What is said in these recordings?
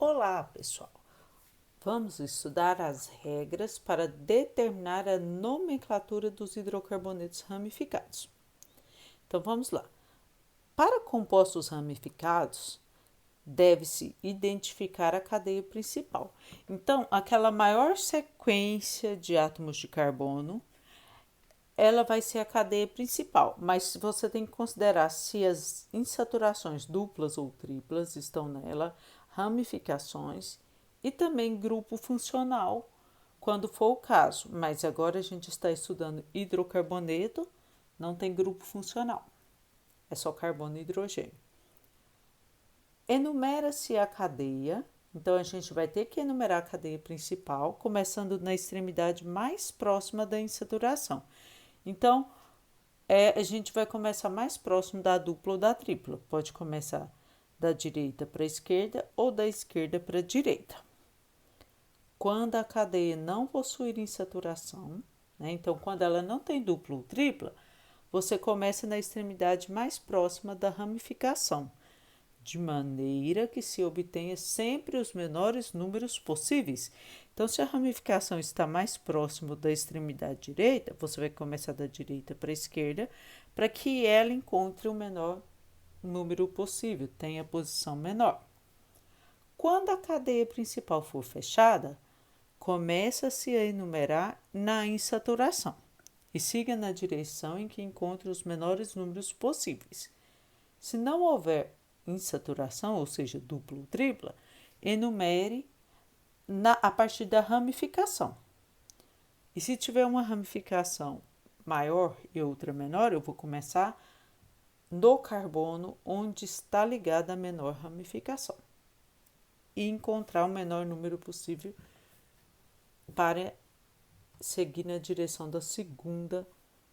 Olá, pessoal! Vamos estudar as regras para determinar a nomenclatura dos hidrocarbonetos ramificados. Então vamos lá. Para compostos ramificados, deve-se identificar a cadeia principal. Então, aquela maior sequência de átomos de carbono, ela vai ser a cadeia principal, mas você tem que considerar se as insaturações duplas ou triplas estão nela, ramificações e também grupo funcional, quando for o caso. Mas agora a gente está estudando hidrocarboneto, não tem grupo funcional, é só carbono e hidrogênio. Enumera-se a cadeia, então a gente vai ter que enumerar a cadeia principal, começando na extremidade mais próxima da insaturação. Então, a gente vai começar mais próximo da dupla ou da tripla. Pode começar da direita para a esquerda ou da esquerda para a direita. Quando a cadeia não possuir insaturação, né, então quando ela não tem dupla ou tripla, você começa na extremidade mais próxima da ramificação, de maneira que se obtenha sempre os menores números possíveis. Então, se a ramificação está mais próximo da extremidade direita, você vai começar da direita para a esquerda, para que ela encontre o menor número possível, tenha a posição menor. Quando a cadeia principal for fechada, começa-se a enumerar na insaturação e siga na direção em que encontre os menores números possíveis. Se não houver insaturação, ou seja, dupla ou tripla, enumere a partir da ramificação. E se tiver uma ramificação maior e outra menor, eu vou começar no carbono onde está ligada a menor ramificação e encontrar o menor número possível para seguir na direção da segunda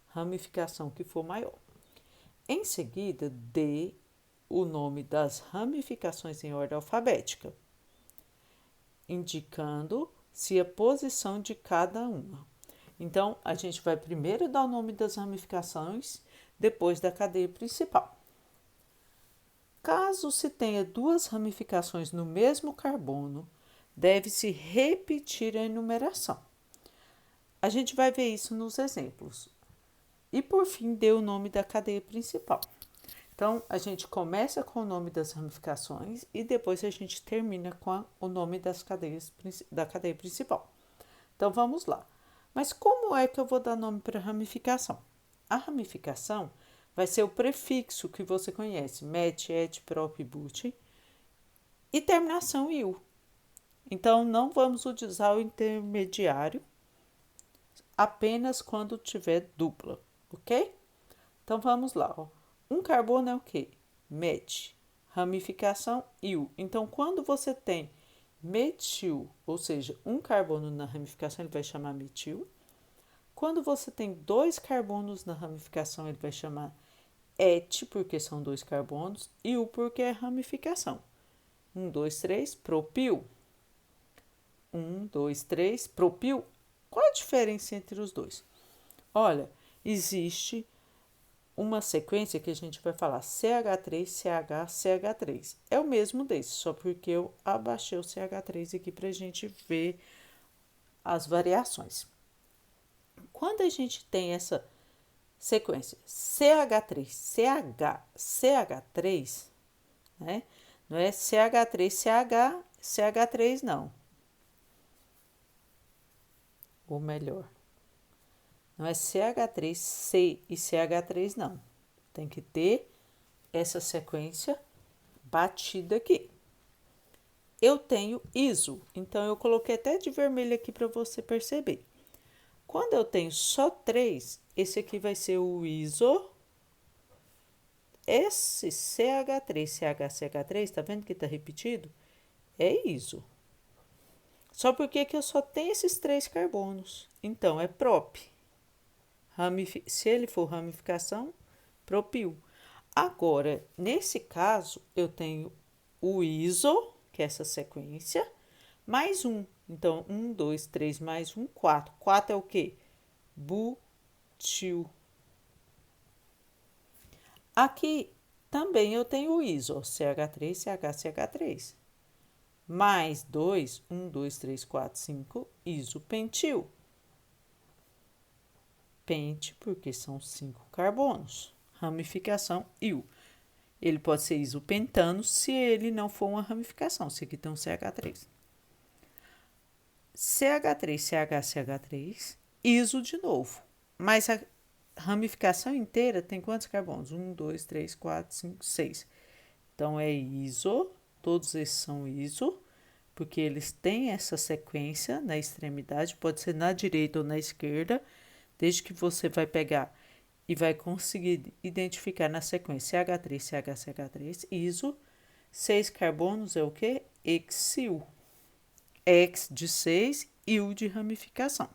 ramificação que for maior. Em seguida, dê o nome das ramificações em ordem alfabética, indicando se a posição de cada uma. Então, a gente vai primeiro dar o nome das ramificações, depois da cadeia principal. Caso se tenha duas ramificações no mesmo carbono, deve-se repetir a enumeração. A gente vai ver isso nos exemplos. E por fim, dê o nome da cadeia principal. Então, a gente começa com o nome das ramificações e depois a gente termina com o nome da cadeia principal. Então, vamos lá. Mas como é que eu vou dar nome para a ramificação? A ramificação vai ser o prefixo que você conhece, met, et, prop, but, e terminação il. Então, não vamos usar o intermediário apenas quando tiver dupla, ok? Então, vamos lá. Um carbono é o quê? Met. Ramificação il. Então, quando você tem metil, ou seja, um carbono na ramificação, ele vai chamar metil. Quando você tem dois carbonos na ramificação, ele vai chamar et, porque são dois carbonos, e il, porque é ramificação. 1, 2, 3, propil. 1, 2, 3, propil. Qual a diferença entre os dois? Olha, existe uma sequência que a gente vai falar CH3, CH, CH3. É o mesmo desse, só porque eu abaixei o CH3 aqui para a gente ver as variações. Quando a gente tem essa sequência CH3, CH, CH3, né? Não é CH3, CH, CH3 não. Ou melhor, não é CH3C e CH3 não. Tem que ter essa sequência batida aqui. Eu tenho iso, então eu coloquei até de vermelho aqui para você perceber. Quando eu tenho só 3, esse aqui vai ser o iso. Esse CH3, CH, CH3, tá vendo que tá repetido? É iso. Só porque que eu só tenho esses 3 carbonos. Então, é prop. Se ele for ramificação, propil. Agora, nesse caso, eu tenho o iso, que é essa sequência, mais um. Então, 1, 2, 3, mais 1, 4. 4 é o quê? Butil. Aqui também eu tenho o iso, CH3, CH, CH3. mais 2, 1, 2, 3, 4, 5, isopentil. Pente, porque são 5 carbonos. Ramificação IU. Ele pode ser isopentano se ele não for uma ramificação. Se aqui tem um CH3. CH3, CH, CH3, iso de novo. Mas a ramificação inteira tem quantos carbonos? 1, 2, 3, 4, 5, 6. Então, é iso, todos esses são iso, porque eles têm essa sequência na extremidade, pode ser na direita ou na esquerda, desde que você vai pegar e vai conseguir identificar na sequência CH3, CH, CH3, iso, 6 carbonos é o quê? Hexil. Hex de 6 e U de ramificação.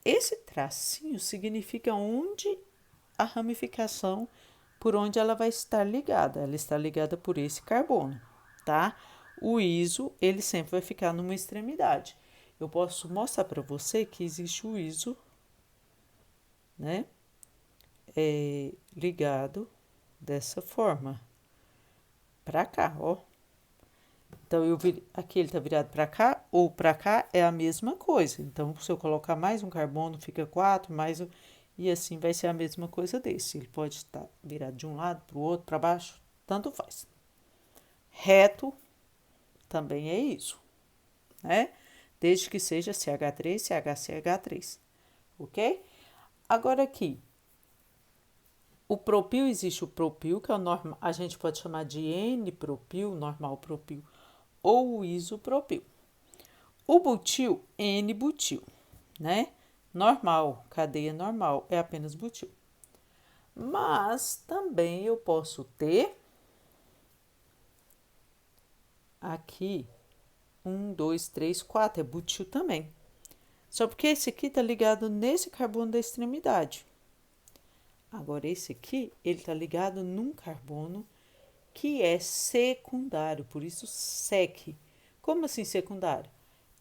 Esse tracinho significa onde a ramificação, por onde ela vai estar ligada. Ela está ligada por esse carbono, tá? O iso, ele sempre vai ficar numa extremidade. Eu posso mostrar para você que existe o iso, né? Ligado dessa forma. Para cá, ó. Então, aqui ele está virado para cá, ou para cá é a mesma coisa. Então, se eu colocar mais um carbono, fica 4, mais um, e assim vai ser a mesma coisa desse. Ele pode estar virado de um lado para o outro, para baixo, tanto faz. Reto também é isso, né? Desde que seja CH3, CH3, ok? Agora aqui, o propil, existe o propil, que é o normal, a gente pode chamar de N-propil, normal propil, ou o isopropil. O butil, N-butil, né? Normal, cadeia normal, é apenas butil. Mas também eu posso ter aqui 1, 2, 3, 4, é butil também. Só porque esse aqui está ligado nesse carbono da extremidade. Agora, esse aqui, ele está ligado num carbono que é secundário, por isso sec. Como assim secundário?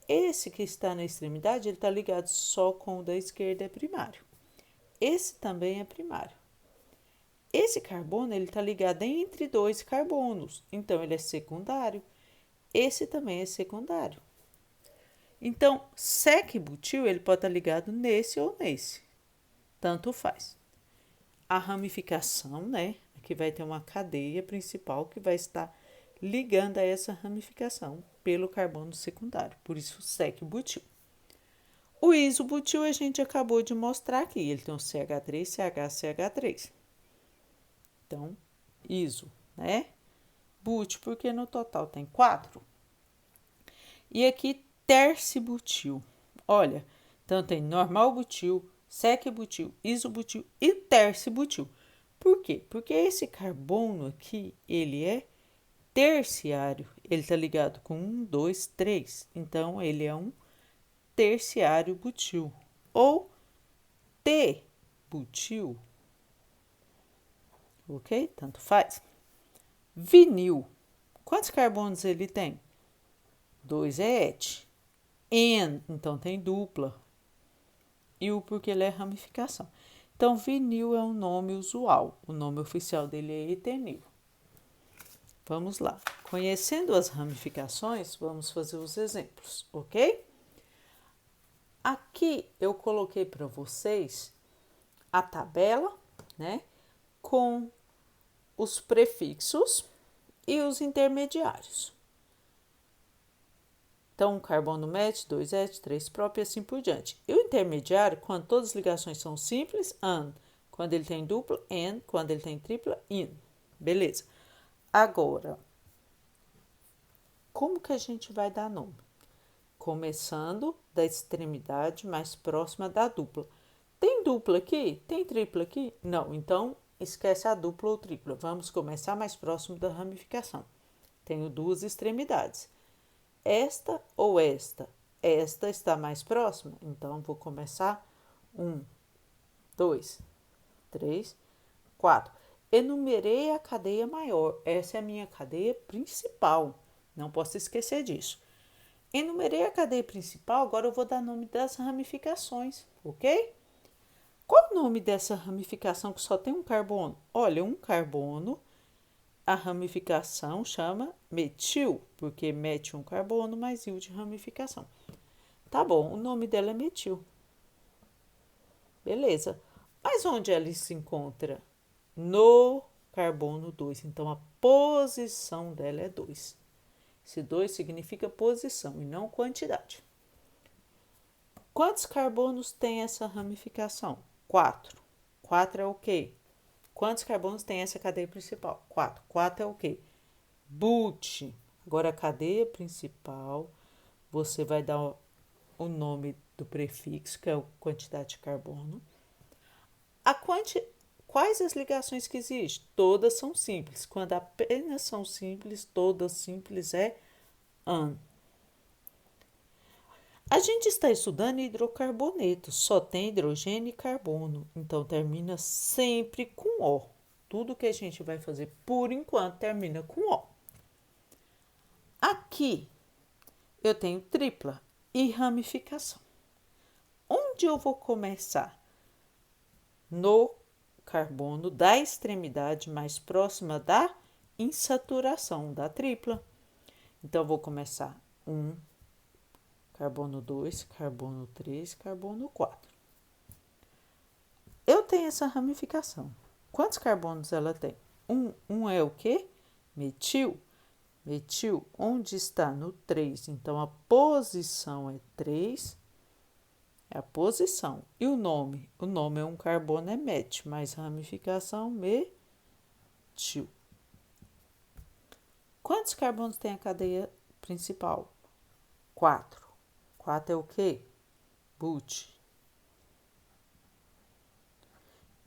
Esse que está na extremidade, ele está ligado só com o da esquerda, é primário. Esse também é primário. Esse carbono, ele está ligado entre dois carbonos, então ele é secundário. Esse também é secundário. Então, sec-butil, ele pode estar ligado nesse ou nesse. Tanto faz. A ramificação, né? Aqui vai ter uma cadeia principal que vai estar ligando a essa ramificação pelo carbono secundário. Por isso, sec-butil. O isobutil a gente acabou de mostrar aqui. Ele tem um CH3, CH, CH3. Então, iso, né? Butil, porque no total tem 4. E aqui, tercibutil. Olha, então tem normal butil, sec-butil, isobutil e tercibutil. Por quê? Porque esse carbono aqui, ele é terciário. Ele está ligado com 1, 2, 3. Então, ele é um terciário butil. Ou T-butil. Ok? Tanto faz. Vinil. Quantos carbonos ele tem? 2 é et. En, então tem dupla. E o porque ele é ramificação. Então, vinil é um nome usual. O nome oficial dele é etenil. Vamos lá. Conhecendo as ramificações, vamos fazer os exemplos, ok? Aqui eu coloquei para vocês a tabela, né? Com os prefixos e os intermediários. Então, carbono met, 2 et, 3 prop e assim por diante. E o intermediário, quando todas as ligações são simples, an. Quando ele tem dupla, en. Quando ele tem tripla, in. Beleza. Agora, como que a gente vai dar nome? Começando da extremidade mais próxima da dupla. Tem dupla aqui? Tem tripla aqui? Não, então esquece a dupla ou tripla. Vamos começar mais próximo da ramificação. Tenho duas extremidades. Esta ou esta? Esta está mais próxima, então vou começar 1, 2, 3, 4. Enumerei a cadeia maior, essa é a minha cadeia principal, não posso esquecer disso. Enumerei a cadeia principal, agora eu vou dar nome das ramificações, ok? Qual o nome dessa ramificação que só tem um carbono? Olha, um carbono a ramificação chama metil, porque mete um carbono mais il de ramificação. Tá bom, o nome dela é metil. Beleza. Mas onde ela se encontra? No carbono 2. Então, a posição dela é 2. Esse 2 significa posição e não quantidade. Quantos carbonos tem essa ramificação? 4. 4 é o quê? Quantos carbonos tem essa cadeia principal? 4. 4 é o quê? But. Agora, a cadeia principal, você vai dar o nome do prefixo, que é a quantidade de carbono. Quais as ligações que existem? Todas são simples. Quando apenas são simples, todas simples é an. A gente está estudando hidrocarboneto, só tem hidrogênio e carbono, então termina sempre com O. Tudo que a gente vai fazer por enquanto termina com O. Aqui eu tenho tripla e ramificação. Onde eu vou começar? No carbono da extremidade mais próxima da insaturação da tripla. Então, eu vou começar 1, carbono 2, carbono 3, carbono 4. Eu tenho essa ramificação. Quantos carbonos ela tem? 1 é o quê? Metil. Metil, onde está? No 3. Então, a posição é 3. É a posição. E o nome? O nome é um carbono, é met, mais ramificação, metil. Quantos carbonos tem a cadeia principal? 4. 4 é o quê? But.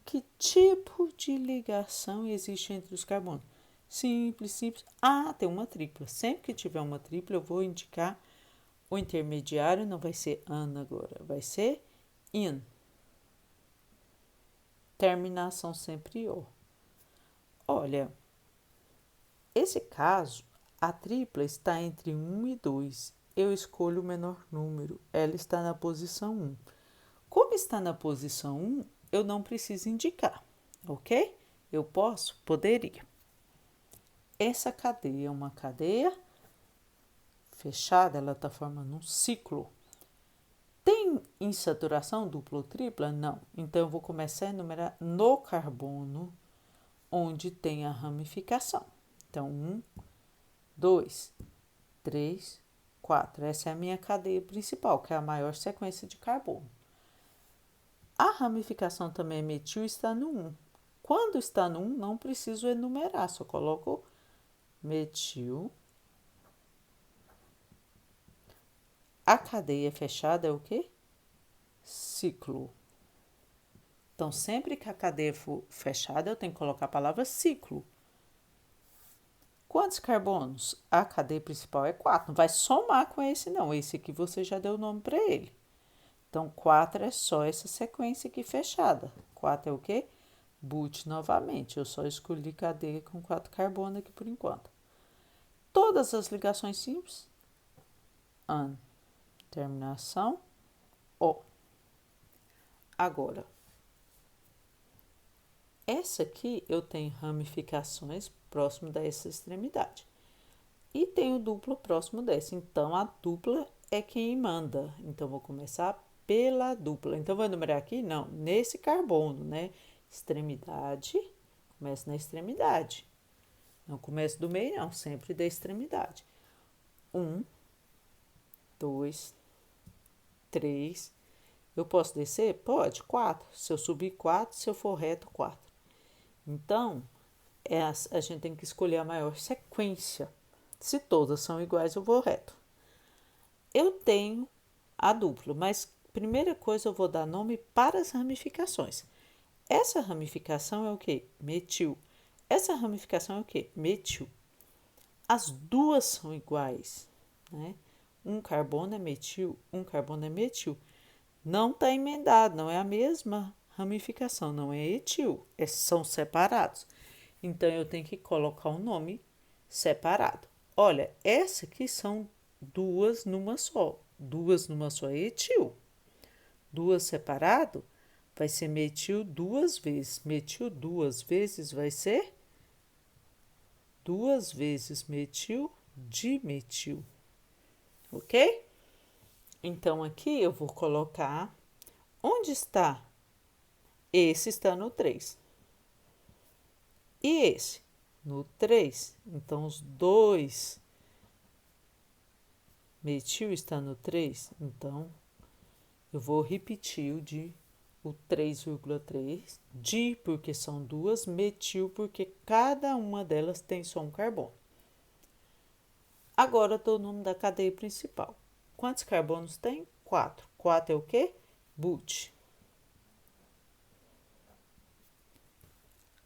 Que tipo de ligação existe entre os carbonos? Simples, simples. Ah, tem uma tripla. Sempre que tiver uma tripla, eu vou indicar o intermediário, não vai ser an agora, vai ser in. Terminação sempre o. Olha, esse caso, a tripla está entre 1 e 2. Eu escolho o menor número. Ela está na posição 1. Como está na posição 1, eu não preciso indicar, ok? Eu poderia. Essa cadeia é uma cadeia fechada, ela está formando um ciclo. Tem insaturação dupla ou tripla? Não. Então, eu vou começar a enumerar no carbono, onde tem a ramificação. Então, 1, 2, 3, 4. Essa é a minha cadeia principal, que é a maior sequência de carbono. A ramificação também metil está no 1. Quando está no 1, não preciso enumerar, só coloco metil. A cadeia fechada é o quê? Ciclo. Então, sempre que a cadeia for fechada, eu tenho que colocar a palavra ciclo. Quantos carbonos? A cadeia principal é 4. Não vai somar com esse, não. Esse aqui você já deu o nome para ele. Então, 4 é só essa sequência aqui fechada. 4 é o quê? But novamente. Eu só escolhi cadeia com 4 carbonos aqui por enquanto. Todas as ligações simples. An. Terminação. O. Agora, essa aqui eu tenho ramificações próximo dessa extremidade. E tenho dupla próximo dessa. Então, a dupla é quem manda. Então, vou começar pela dupla. Então, vou enumerar aqui? Não, nesse carbono, né? Extremidade, começo na extremidade. Não começo do meio, não, sempre da extremidade. 1, 2, 3. Eu posso descer? Pode, 4. Se eu subir 4, se eu for reto, 4. Então, a gente tem que escolher a maior sequência. Se todas são iguais, eu vou reto. Eu tenho a dupla, mas primeira coisa eu vou dar nome para as ramificações. Essa ramificação é o quê? Metil. Essa ramificação é o quê? Metil. As duas são iguais, né? Um carbono é metil, um carbono é metil. Não está emendado, não é a mesma ramificação, não é etil, são separados. Então, eu tenho que colocar um nome separado. Olha, essa aqui são duas numa só. Duas numa só é etil. Duas separado vai ser metil 2 vezes. Metil 2 vezes vai ser 2 vezes metil, dimetil, ok? Então, aqui eu vou colocar, onde está? Esse está no 3. E esse? No 3. Então, os 2 metil está no 3. Então, eu vou repetir o 3,3. Di, porque são 2. Metil, porque cada uma delas tem só um carbono. Agora, dou o nome da cadeia principal. Quantos carbonos tem? 4. 4 é o quê? But.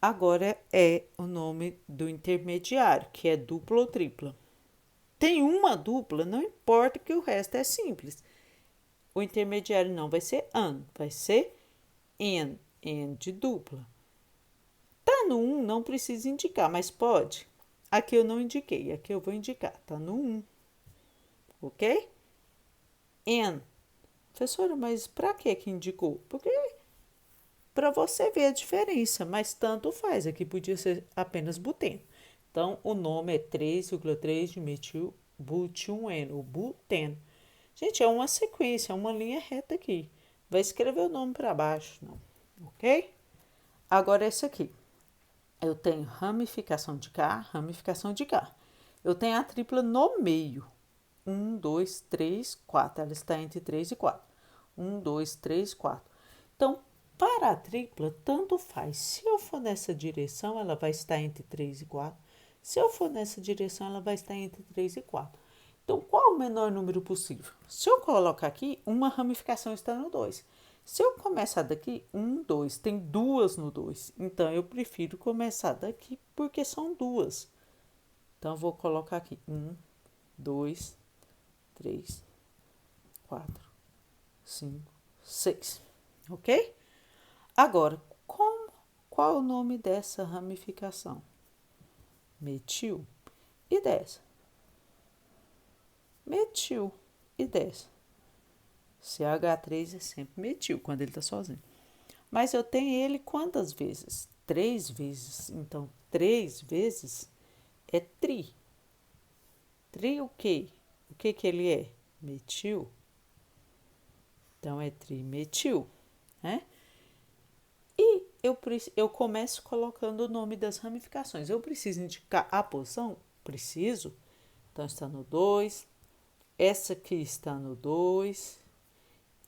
Agora é o nome do intermediário, que é dupla ou tripla. Tem uma dupla, não importa que o resto é simples. O intermediário não vai ser an, vai ser en, en de dupla. Tá no 1, não precisa indicar, mas pode. Aqui eu não indiquei, aqui eu vou indicar. Tá no 1, ok? En. Professora, mas para que indicou? Porque para você ver a diferença, mas tanto faz. Aqui podia ser apenas buteno. Então, o nome é 3,3 de metil butioneno, o buteno. Gente, é uma sequência, é uma linha reta aqui. Vai escrever o nome para baixo, não, ok? Agora, esse aqui. Eu tenho ramificação de K, ramificação de K. Eu tenho a tripla no meio. 1, 2, 3, 4. Ela está entre 3 e 4. 1, 2, 3, 4. Então, para a tripla, tanto faz. Se eu for nessa direção, ela vai estar entre 3 e 4. Se eu for nessa direção, ela vai estar entre 3 e 4. Então, qual o menor número possível? Se eu colocar aqui, uma ramificação está no 2. Se eu começar daqui, 1, 2, tem 2 no 2. Então, eu prefiro começar daqui porque são 2. Então, eu vou colocar aqui 1, 2, 3, 4, 5, 6. Ok? Agora, qual é o nome dessa ramificação? Metil. E dessa? Metil. E dessa? CH3 é sempre metil, quando ele está sozinho. Mas eu tenho ele quantas vezes? 3 vezes. Então, 3 vezes é tri. Tri o quê? O que ele é? Metil. Então, é trimetil, né? E eu começo colocando o nome das ramificações. Eu preciso indicar a posição? Preciso. Então, está no 2. Essa aqui está no 2.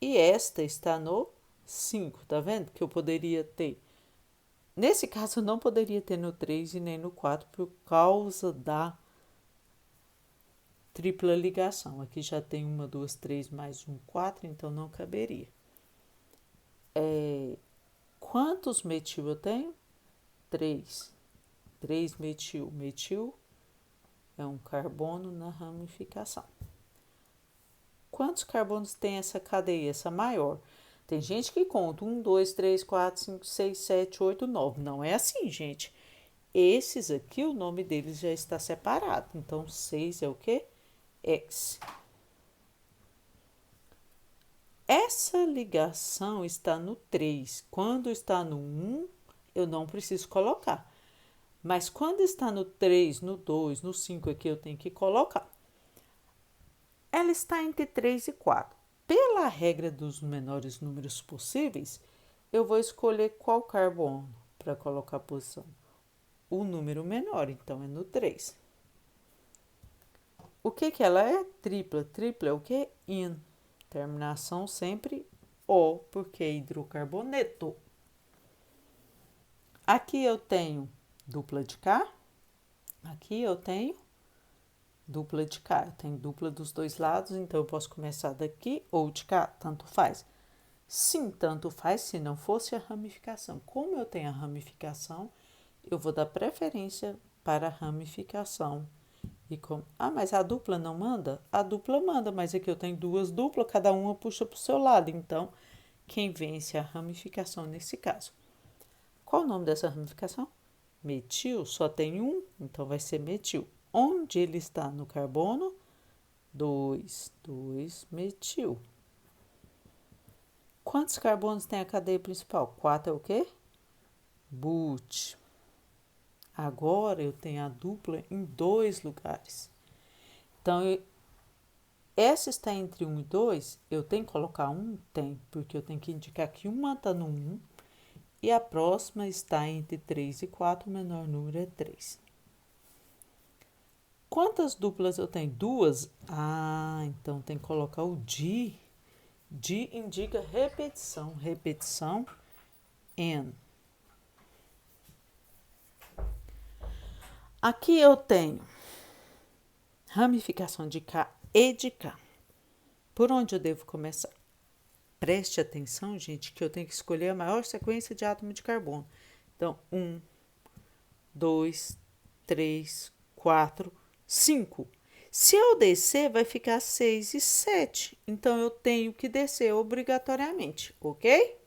E esta está no 5. Tá vendo? Que eu poderia ter. Nesse caso, eu não poderia ter no 3 e nem no 4 por causa da tripla ligação. Aqui já tem 1, 2, 3 mais 1, 4, então não caberia. Quantos metil eu tenho? 3. 3 metil. Metil é um carbono na ramificação. Quantos carbonos tem essa cadeia, essa maior? Tem gente que conta 1, 2, 3, 4, 5, 6, 7, 8, 9. Não é assim, gente. Esses aqui, o nome deles já está separado. Então, 6 é o quê? X. Essa ligação está no 3. Quando está no 1, eu não preciso colocar. Mas quando está no 3, no 2, no 5 aqui, eu tenho que colocar. Ela está entre 3 e 4. Pela regra dos menores números possíveis, eu vou escolher qual carbono para colocar a posição. O número menor, então é no 3. O que ela é? Tripla. Tripla é o que? In. Terminação sempre O, porque é hidrocarboneto. Aqui eu tenho dupla de K. Aqui eu tenho dupla de K. Eu tenho dupla dos dois lados, então eu posso começar daqui ou de cá, tanto faz. Sim, tanto faz se não fosse a ramificação. Como eu tenho a ramificação, eu vou dar preferência para a ramificação. E como, mas a dupla não manda? A dupla manda, mas aqui eu tenho duas duplas, cada uma puxa para o seu lado. Então, quem vence é a ramificação nesse caso. Qual o nome dessa ramificação? Metil, só tem um, então vai ser metil. Onde ele está no carbono? 2, 2 metil. Quantos carbonos tem a cadeia principal? 4 é o quê? But. Agora eu tenho a dupla em 2 lugares. Então, essa está entre 1 e 2, eu tenho que colocar 1? Tem, porque eu tenho que indicar que uma está no 1 e a próxima está entre 3 e 4, o menor número é 3. Quantas duplas eu tenho? 2? Então tem que colocar o de. De indica repetição. Repetição, N. Aqui eu tenho ramificação de K e de K. Por onde eu devo começar? Preste atenção, gente, que eu tenho que escolher a maior sequência de átomo de carbono. Então, 1, 2, 3, 4, 5. Se eu descer, vai ficar 6 e 7. Então, eu tenho que descer obrigatoriamente, ok?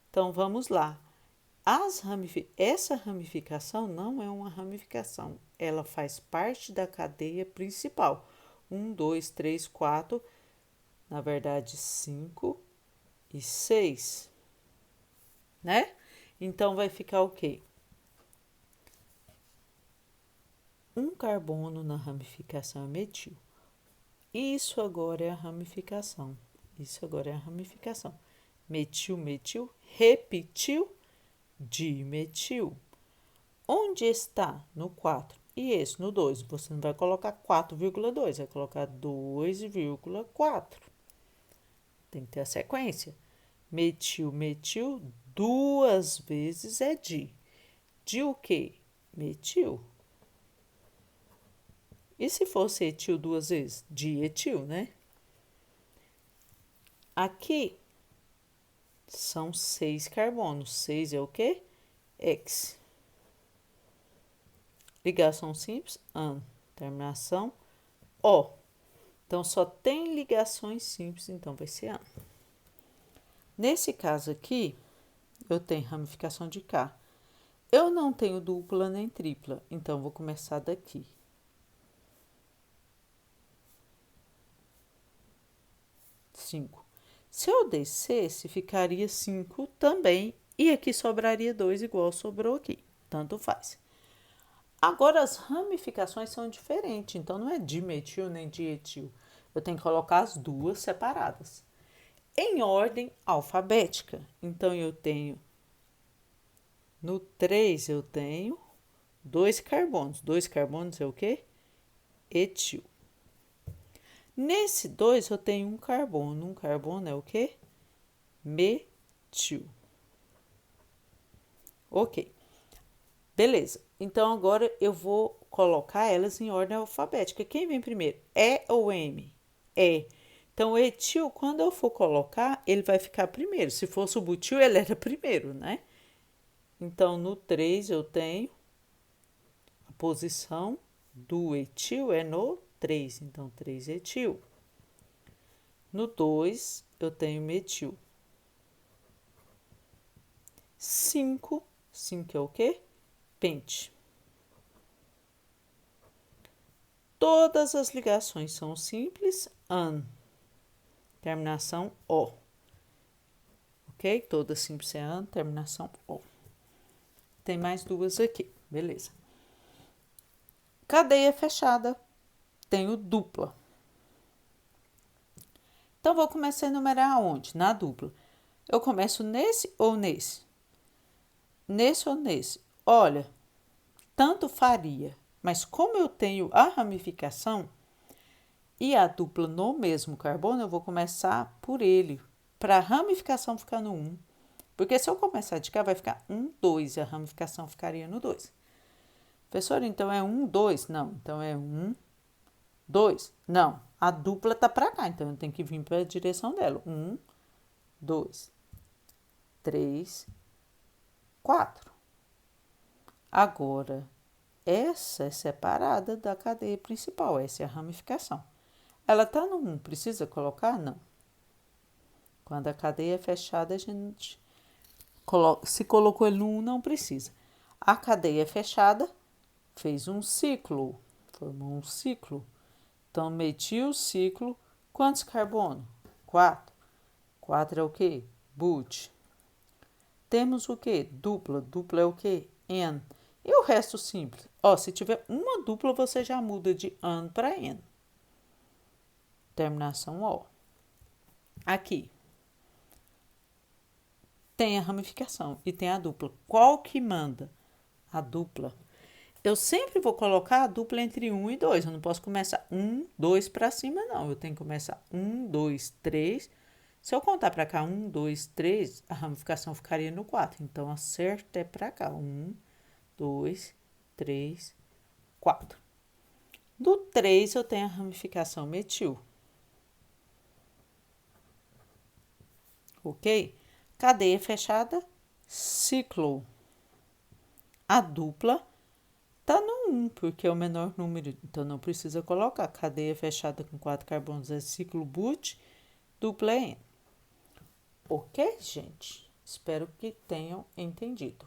Então, vamos lá. Essa ramificação não é uma ramificação. Ela faz parte da cadeia principal. 1, 2, 3, 4. Na verdade, 5 e 6. Né? Então, vai ficar o quê? Um carbono na ramificação é metil. Isso agora é a ramificação. Isso agora é a ramificação. Metil, metil, repetiu, dimetil. Onde está? No 4. E esse no 2. Você não vai colocar 4,2, vai colocar 2,4. Tem que ter a sequência. Metil, metil, 2 vezes é di. De o quê? Metil. E se fosse etil 2 vezes? Dietil, né? Aqui são 6 carbonos. 6 é o quê? X. Ligação simples, AN. Terminação, O. Então, só tem ligações simples, então vai ser AN. Nesse caso aqui, eu tenho ramificação de K. Eu não tenho dupla nem tripla, então vou começar daqui. 5. Se eu descesse, ficaria 5 também, e aqui sobraria 2 igual sobrou aqui. Tanto faz. Agora, as ramificações são diferentes, então não é dimetil nem dietil. Eu tenho que colocar as duas separadas. Em ordem alfabética. Então, eu tenho, no 3, eu tenho 2 carbonos. 2 carbonos é o quê? Etil. Nesse 2, eu tenho um carbono. Um carbono é o quê? Metil. Ok. Beleza. Então, agora eu vou colocar elas em ordem alfabética. Quem vem primeiro? E ou M? E. Então, o etil, quando eu for colocar, ele vai ficar primeiro. Se fosse o butil, ele era primeiro, né? Então, no 3, eu tenho a posição do etil é no 3. Então, 3 etil. No 2, eu tenho metil. 5. 5 é o quê? Pente. Todas as ligações são simples, AN. Terminação O. Ok? Todas simples é AN, terminação O. Tem mais duas aqui, beleza. Cadeia fechada, tenho dupla. Então, vou começar a enumerar aonde? Na dupla. Eu começo nesse ou nesse? Nesse ou nesse? Olha, tanto faria, mas como eu tenho a ramificação e a dupla no mesmo carbono, eu vou começar por ele, para a ramificação ficar no 1. Porque se eu começar de cá, vai ficar 1, 2, e a ramificação ficaria no 2. Professor, então é 1, 2? Não, então é 1, 2. Não, a dupla tá para cá, então eu tenho que vir para a direção dela. 1, 2, 3, 4. Agora, essa é separada da cadeia principal, essa é a ramificação. Ela está no 1, precisa colocar? Não. Quando a cadeia é fechada, a gente coloca, se colocou ele no 1, não precisa. A cadeia é fechada, fez um ciclo, formou um ciclo. Então, metil ciclo, quantos carbono? 4. 4 é o quê? But. Temos o quê? Dupla. Dupla é o quê? N. E o resto simples? Ó, se tiver uma dupla, você já muda de ano para N. Terminação O. Aqui tem a ramificação e tem a dupla. Qual que manda? A dupla. Eu sempre vou colocar a dupla entre 1 e 2. Eu não posso começar 1, 2 para cima, não. Eu tenho que começar 1, 2, 3. Se eu contar para cá 1, 2, 3, a ramificação ficaria no 4. Então, a certa é para cá. 1, 2, 3, 4. Do 3, eu tenho a ramificação metil. Ok? Cadeia fechada, ciclo. A dupla tá no 1, porque é o menor número, então não precisa colocar. Cadeia fechada com 4 carbonos é ciclo but, dupla é N. Ok, gente? Espero que tenham entendido.